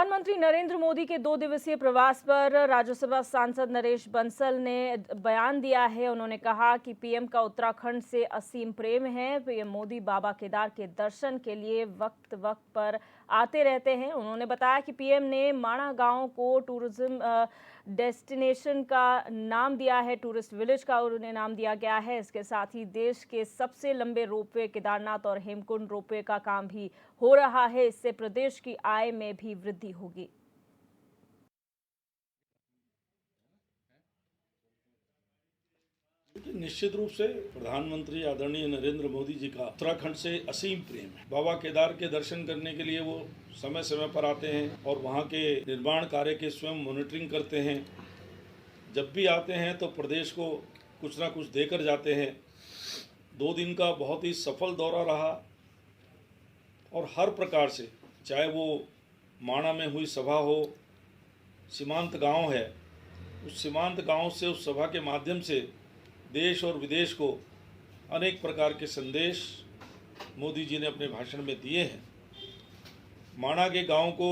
प्रधानमंत्री नरेंद्र मोदी के 2 दिवसीय प्रवास पर राज्यसभा सांसद नरेश बंसल ने बयान दिया है। उन्होंने कहा कि पीएम का उत्तराखंड से असीम प्रेम है। पीएम मोदी बाबा केदार के दर्शन के लिए वक्त वक्त पर आते रहते हैं। उन्होंने बताया कि पीएम ने माणा गांव को टूरिज्म डेस्टिनेशन का नाम दिया है, टूरिस्ट विलेज का उन्हें नाम दिया गया है। इसके साथ ही देश के सबसे लंबे रोपवे केदारनाथ और हेमकुंड रोपवे का काम भी हो रहा है। इससे प्रदेश की आय में भी वृद्धि होगी। निश्चित रूप से प्रधानमंत्री आदरणीय नरेंद्र मोदी जी का उत्तराखंड से असीम प्रेम है। बाबा केदार के दर्शन करने के लिए वो समय समय पर आते हैं और वहाँ के निर्माण कार्य के स्वयं मॉनिटरिंग करते हैं। जब भी आते हैं तो प्रदेश को कुछ ना कुछ देकर जाते हैं। 2 दिन का बहुत ही सफल दौरा रहा और हर प्रकार से, चाहे वो माणा में हुई सभा हो, सीमांत गांव है, उस सीमांत गांव से उस सभा के माध्यम से देश और विदेश को अनेक प्रकार के संदेश मोदी जी ने अपने भाषण में दिए हैं। माणा के गांव को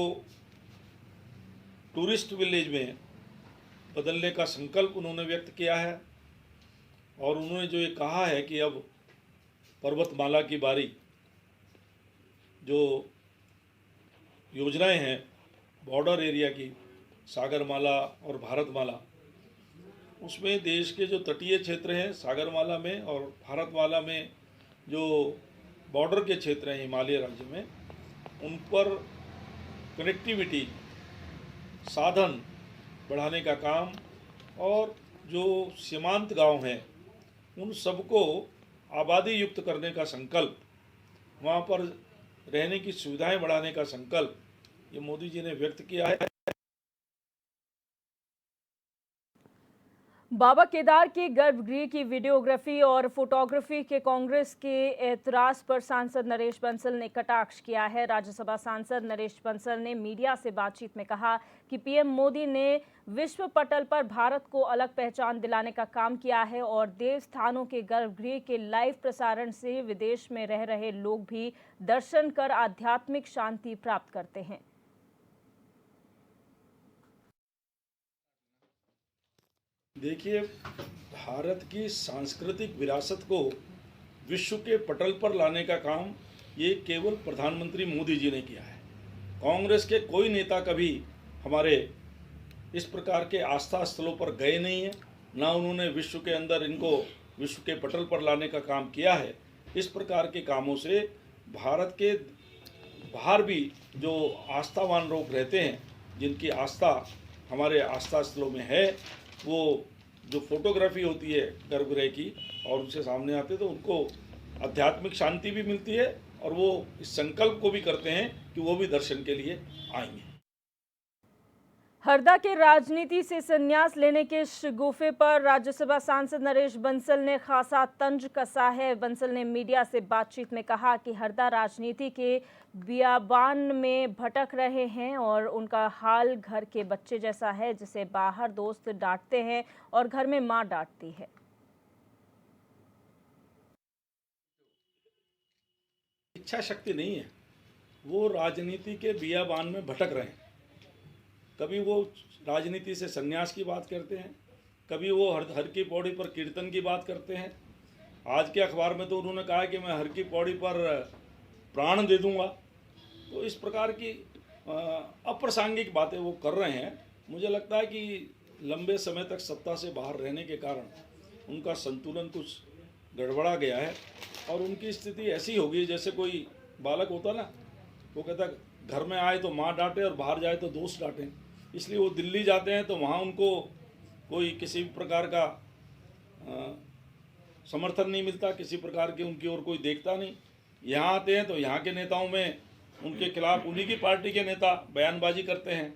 टूरिस्ट विलेज में बदलने का संकल्प उन्होंने व्यक्त किया है और उन्होंने जो ये कहा है कि अब पर्वतमाला की बारी, जो योजनाएं हैं बॉर्डर एरिया की, सागरमाला और भारतमाला, उसमें देश के जो तटीय क्षेत्र हैं सागरमाला में और भारतमाला में जो बॉर्डर के क्षेत्र हैं हिमालय राज्य में, उन पर कनेक्टिविटी साधन बढ़ाने का काम और जो सीमांत गांव हैं उन सबको आबादी युक्त करने का संकल्प, वहाँ पर रहने की सुविधाएं बढ़ाने का संकल्प ये मोदी जी ने व्यक्त किया है। बाबा केदार के गर्भगृह की वीडियोग्राफी और फोटोग्राफी के कांग्रेस के एतराज पर सांसद नरेश बंसल ने कटाक्ष किया है। राज्यसभा सांसद नरेश बंसल ने मीडिया से बातचीत में कहा कि पीएम मोदी ने विश्व पटल पर भारत को अलग पहचान दिलाने का काम किया है और देव स्थानों के गर्भगृह के लाइव प्रसारण से विदेश में रह रहे लोग भी दर्शन कर आध्यात्मिक शांति प्राप्त करते हैं। देखिए, भारत की सांस्कृतिक विरासत को विश्व के पटल पर लाने का काम ये केवल प्रधानमंत्री मोदी जी ने किया है। कांग्रेस के कोई नेता कभी हमारे इस प्रकार के आस्था स्थलों पर गए नहीं हैं, ना उन्होंने विश्व के अंदर इनको विश्व के पटल पर लाने का काम किया है। इस प्रकार के कामों से भारत के बाहर भी जो आस्थावान लोग रहते हैं, जिनकी आस्था हमारे आस्था स्थलों में है, वो जो फोटोग्राफी होती है गर्भगृह की और उनसे सामने आते तो उनको आध्यात्मिक शांति भी मिलती है और वो इस संकल्प को भी करते हैं कि वो भी दर्शन के लिए आएंगे। हरदा के राजनीति से संन्यास लेने के शगुफे पर राज्यसभा सांसद नरेश बंसल ने खासा तंज कसा है। बंसल ने मीडिया से बातचीत में कहा कि हरदा राजनीति के बियाबान में भटक रहे हैं और उनका हाल घर के बच्चे जैसा है, जिसे बाहर दोस्त डांटते हैं और घर में मां डांटती है। इच्छा शक्ति नहीं है, वो राजनीति के बियाबान में भटक रहे हैं। कभी वो राजनीति से संन्यास की बात करते हैं, कभी वो हर की पौड़ी पर कीर्तन की बात करते हैं। आज के अखबार में तो उन्होंने कहा कि मैं हर की पौड़ी पर प्राण दे दूंगा। तो इस प्रकार की अप्रासंगिक बातें वो कर रहे हैं। मुझे लगता है कि लंबे समय तक सत्ता से बाहर रहने के कारण उनका संतुलन कुछ गड़बड़ा गया है और उनकी स्थिति ऐसी होगी जैसे कोई बालक होता ना, वो कहता घर में आए तो माँ डांटे और बाहर जाए तो दोस्त डांटें। इसलिए वो दिल्ली जाते हैं तो वहाँ उनको कोई किसी भी प्रकार का समर्थन नहीं मिलता, किसी प्रकार की उनकी ओर कोई देखता नहीं। यहाँ आते हैं तो यहाँ के नेताओं में उनके खिलाफ उन्हीं की पार्टी के नेता बयानबाजी करते हैं,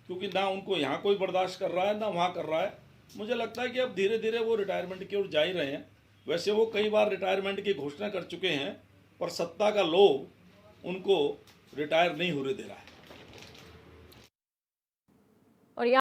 क्योंकि ना उनको यहाँ कोई बर्दाश्त कर रहा है ना वहाँ कर रहा है। मुझे लगता है कि अब धीरे धीरे वो रिटायरमेंट की ओर जा ही रहे हैं। वैसे वो कई बार रिटायरमेंट की घोषणा कर चुके हैं, पर सत्ता का लोभ उनको रिटायर नहीं होने दे रहा है।